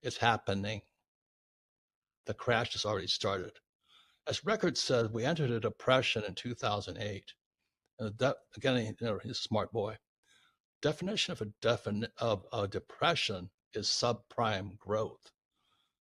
It's happening. The crash has already started. As Rickards says, we entered a depression in 2008. And again, he's a smart boy. Definition of a depression is subprime growth.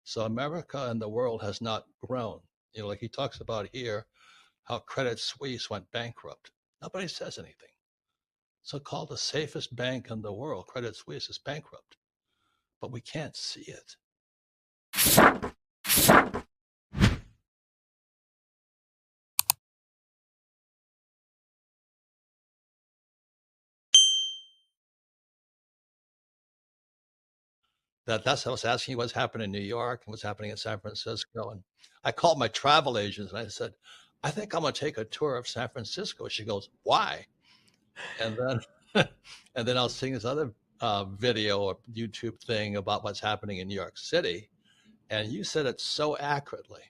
So America and the world has not grown. Like he talks about here, how Credit Suisse went bankrupt. Nobody says anything. So-called the safest bank in the world, Credit Suisse, is bankrupt, but we can't see it. That's what I was asking you what's happening in New York and what's happening in San Francisco. And I called my travel agents and I said, I think I'm going to take a tour of San Francisco. She goes, why? And then, and then I was seeing this other video or YouTube thing about what's happening in New York City. And you said it so accurately.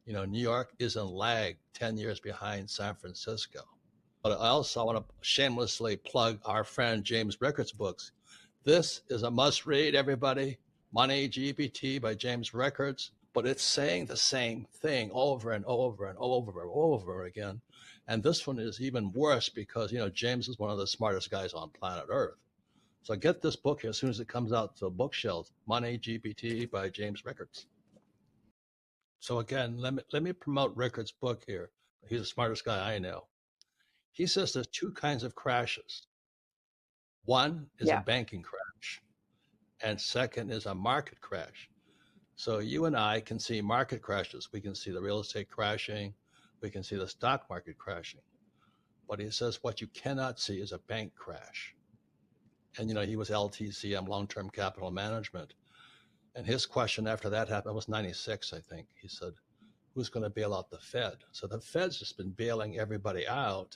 New York is in lag 10 years behind San Francisco. But I also want to shamelessly plug our friend James Rickards' books. This is a must-read, everybody. Money GPT by James Rickards. But it's saying the same thing over and over and over and over again. And this one is even worse because, James is one of the smartest guys on planet Earth. So get this book here as soon as it comes out to the bookshelves. Money GPT by James Rickards. So again, let me promote Rickards' book here. He's the smartest guy I know. He says there's two kinds of crashes. One is a banking crash, and second is a market crash. So you and I can see market crashes. We can see the real estate crashing. We can see the stock market crashing. But he says what you cannot see is a bank crash. And, he was LTCM, long-term capital management. And his question after that happened was 96, I think. He said, who's going to bail out the Fed? So the Fed's just been bailing everybody out.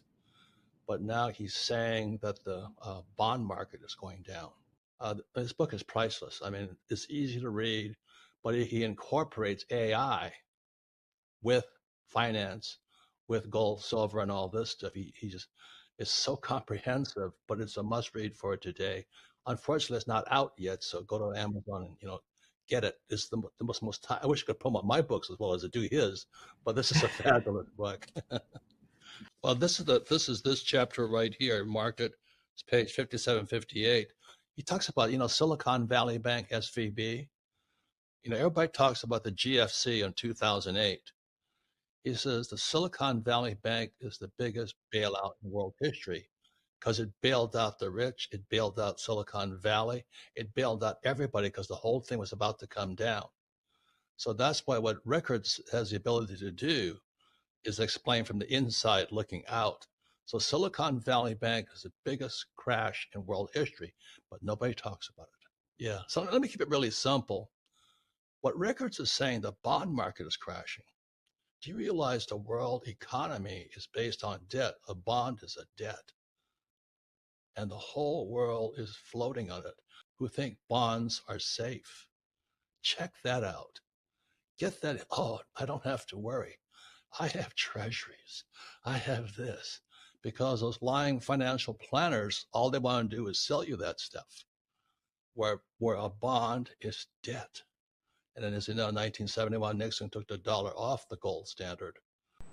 But now he's saying that the bond market is going down. His book is priceless. I mean, it's easy to read, but he incorporates AI with finance, with gold, silver, and all this stuff. He just is so comprehensive, but it's a must read for today. Unfortunately, it's not out yet, so go to Amazon and get it. It's the most time. I wish I could promote my books as well as I do his, but this is a fabulous book. Well, this is this chapter right here. Marked it. It's page 5758. He talks about Silicon Valley Bank, SVB. Everybody talks about the GFC in 2008. He says the Silicon Valley Bank is the biggest bailout in world history because it bailed out the rich, it bailed out Silicon Valley, it bailed out everybody because the whole thing was about to come down. So that's why what Rickards has the ability to do is explain from the inside looking out. So Silicon Valley Bank is the biggest crash in world history, but nobody talks about it. Yeah, so let me keep it really simple. What Rickards is saying, the bond market is crashing. Do you realize the world economy is based on debt? A bond is a debt. And the whole world is floating on it, who think bonds are safe. Check that out. Get that. Oh, I don't have to worry. I have treasuries. I have this. Because those lying financial planners, all they want to do is sell you that stuff. Where a bond is debt. And then, as you know, in 1971, Nixon took the dollar off the gold standard.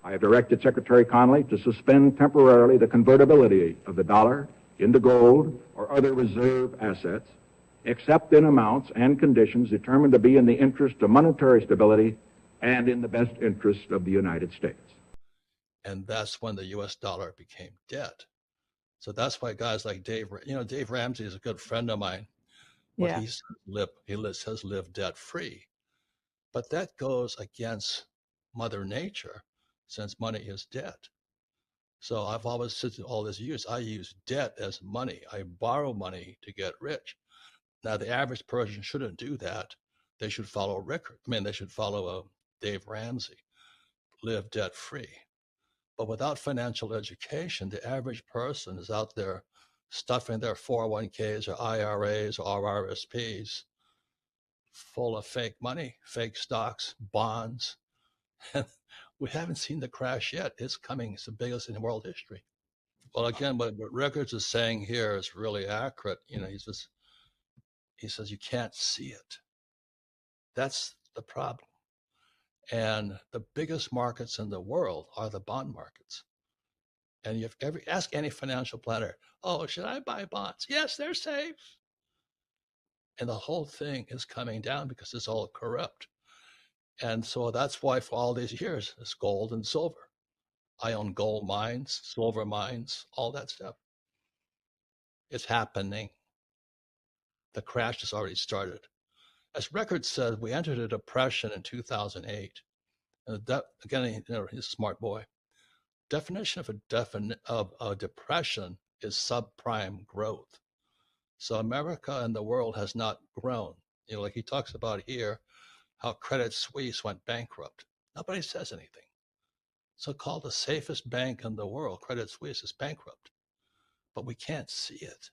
I have directed Secretary Connally to suspend temporarily the convertibility of the dollar into gold or other reserve assets, except in amounts and conditions determined to be in the interest of monetary stability and in the best interest of the United States. And that's when the U.S. dollar became debt. So that's why guys like Dave Ramsey is a good friend of mine. But he says live debt free. But that goes against Mother Nature, since money is debt. So I've always said all these years, I use debt as money. I borrow money to get rich. Now, the average person shouldn't do that. They should follow Rickard. They should follow Dave Ramsey, live debt free. But without financial education, the average person is out there stuffing their 401ks or IRAs or RRSPs full of fake money, fake stocks, bonds. And we haven't seen the crash yet. It's coming. It's the biggest in world history. Well, again, what Rickards is saying here is really accurate. He says you can't see it. That's the problem. And the biggest markets in the world are the bond markets. And you ask any financial planner, oh, should I buy bonds? Yes, they're safe. And the whole thing is coming down because it's all corrupt. And so that's why for all these years, it's gold and silver. I own gold mines, silver mines, all that stuff. It's happening. The crash has already started. As Rickards said, we entered a depression in 2008. And again, he's a smart boy. Definition of a depression is subprime growth. So America and the world has not grown. Like he talks about here, how Credit Suisse went bankrupt. Nobody says anything. So-called the safest bank in the world, Credit Suisse, is bankrupt, but we can't see it.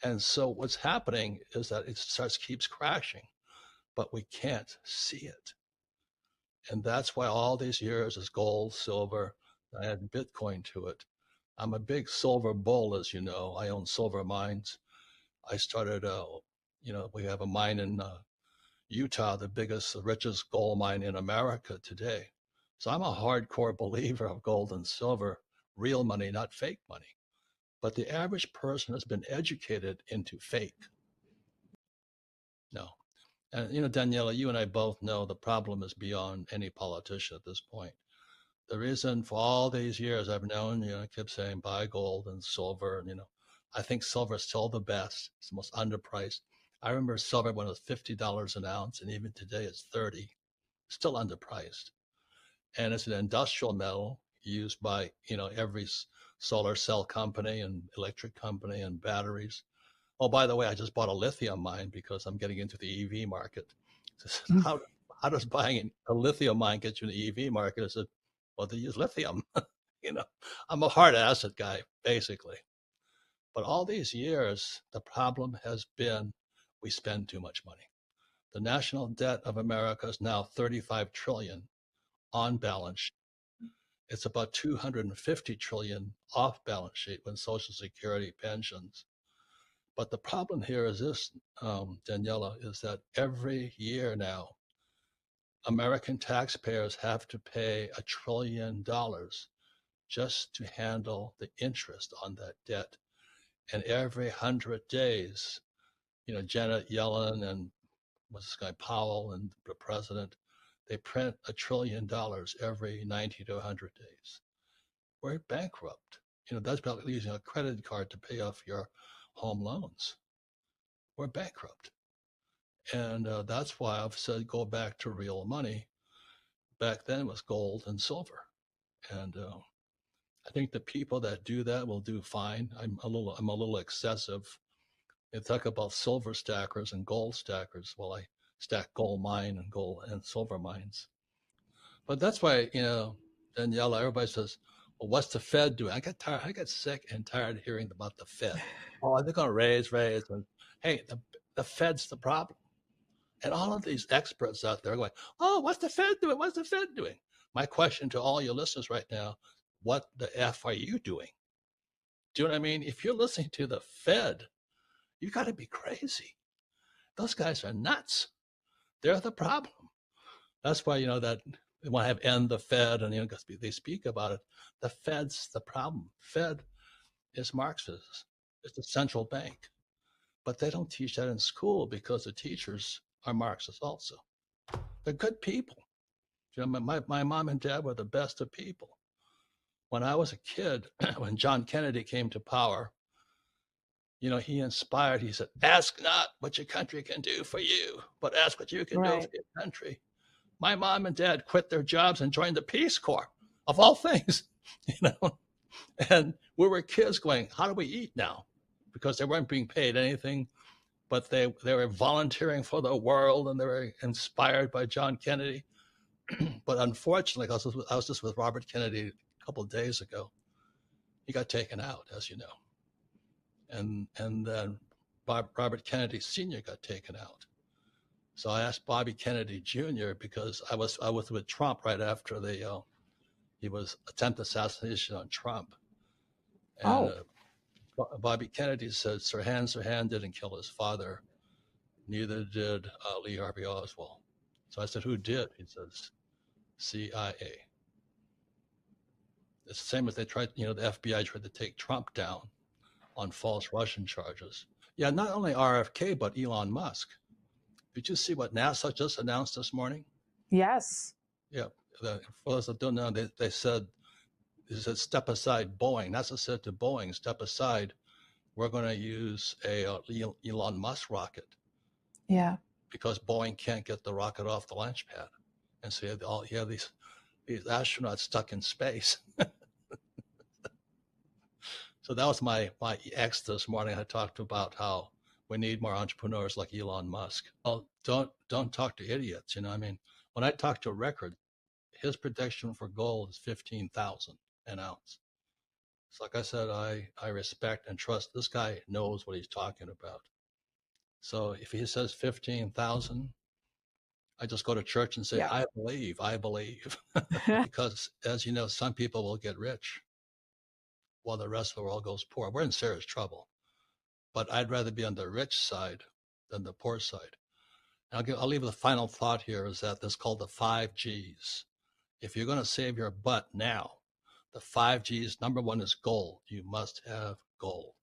And so what's happening is that it keeps crashing, but we can't see it. And that's why all these years is gold, silver, I add Bitcoin to it. I'm a big silver bull, as you know. I own silver mines. I started, we have a mine in Utah, the biggest, the richest gold mine in America today. So I'm a hardcore believer of gold and silver, real money, not fake money. But the average person has been educated into fake. No. And, Daniela, you and I both know the problem is beyond any politician at this point. The reason for all these years I've known, I kept saying buy gold and silver. And, I think silver is still the best. It's the most underpriced. I remember silver when it was $50 an ounce, and even today it's 30, still underpriced. And it's an industrial metal used by, every solar cell company and electric company and batteries. Oh, by the way, I just bought a lithium mine because I'm getting into the EV market. How does buying a lithium mine get you in the EV market? I said, well, they use lithium. I'm a hard asset guy, basically. But all these years, the problem has been we spend too much money. The national debt of America is now 35 trillion on balance sheet. It's about 250 trillion off balance sheet when Social Security, pensions. But the problem here is this, Daniela, is that every year now, American taxpayers have to pay $1 trillion just to handle the interest on that debt. And every 100 days, Janet Yellen and what's this guy, Powell, and the president, they print $1 trillion every 90 to 100 days. We're bankrupt. That's about using a credit card to pay off your home loans. We're bankrupt. And that's why I've said go back to real money. Back then it was gold and silver. And I think the people that do that will do fine. I'm a little excessive. They talk about silver stackers and gold stackers. Well, I stack gold mine and gold and silver mines. But that's why, Daniela, everybody says, well, what's the Fed doing? I got sick and tired of hearing about the Fed. Oh, they're going to raise. And hey, the Fed's the problem. And all of these experts out there are going, oh, what's the Fed doing? What's the Fed doing? My question to all your listeners right now, what the F are you doing? Do you know what I mean? If you're listening to the Fed, you got to be crazy. Those guys are nuts. They're the problem. That's why, that they want to have end the Fed, and, because they speak about it. The Fed's the problem. Fed is Marxist. It's the central bank. But they don't teach that in school because the teachers are Marxists also. They're good people. My mom and dad were the best of people. When I was a kid, when John Kennedy came to power, he inspired, he said, ask not what your country can do for you, but ask what you can do for your country. My mom and dad quit their jobs and joined the Peace Corps, of all things, and we were kids going, how do we eat now? Because they weren't being paid anything, but they were volunteering for the world, and they were inspired by John Kennedy. But unfortunately, I was just with Robert Kennedy a couple of days ago. He got taken out, as you know. And then Robert Kennedy Sr. got taken out. So I asked Bobby Kennedy Jr. because I was with Trump right after he was attempted assassination on Trump. And Bobby Kennedy said Sirhan didn't kill his father. Neither did Lee Harvey Oswald. So I said, who did? He says, CIA. It's the same as they tried, the FBI tried to take Trump down on false Russian charges. Yeah, not only RFK, but Elon Musk. Did you see what NASA just announced this morning? Yes. Yeah. For those that don't know, they said step aside Boeing. NASA said to Boeing, step aside. We're going to use a Elon Musk rocket. Yeah. Because Boeing can't get the rocket off the launch pad. And so you have these astronauts stuck in space. So that was my X this morning. I talked about how we need more entrepreneurs like Elon Musk. Oh, don't talk to idiots. I mean, when I talk to Rickard, his prediction for gold is 15,000 an ounce. So like I said, I respect and trust this guy knows what he's talking about. So if he says 15,000, I just go to church and say, yeah. I believe. Because as you know, some people will get rich while the rest of the world goes poor. We're in serious trouble. But I'd rather be on the rich side than the poor side. I'll leave the final thought here is that this is called the 5 Gs. If you're going to save your butt now, the 5 Gs, number one is gold. You must have gold.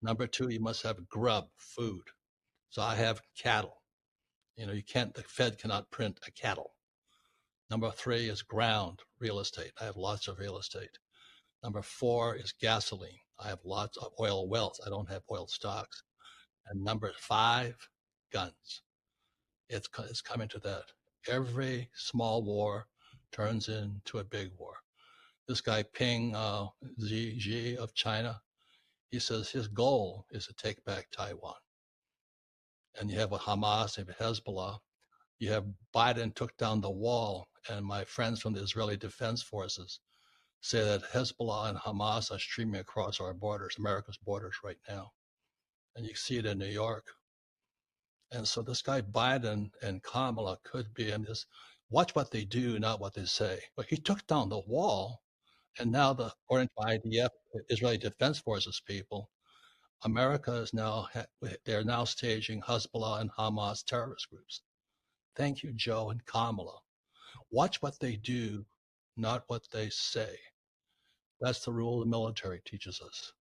Number two, you must have grub, food. So I have cattle. The Fed cannot print a cattle. Number three is ground, real estate. I have lots of real estate. Number four is gasoline. I have lots of oil wells. I don't have oil stocks. And number five, guns. It's coming to that. Every small war turns into a big war. This guy Ping Xi of China, he says his goal is to take back Taiwan. And you have a Hamas, you have a Hezbollah. You have Biden took down the wall, and my friends from the Israeli Defense Forces say that Hezbollah and Hamas are streaming across our borders, America's borders right now. And you see it in New York. And so this guy Biden and Kamala could be in this, watch what they do, not what they say. But he took down the wall, and now according to IDF, Israeli Defense Forces people, America is they're now staging Hezbollah and Hamas terrorist groups. Thank you, Joe and Kamala. Watch what they do, not what they say. That's the rule the military teaches us.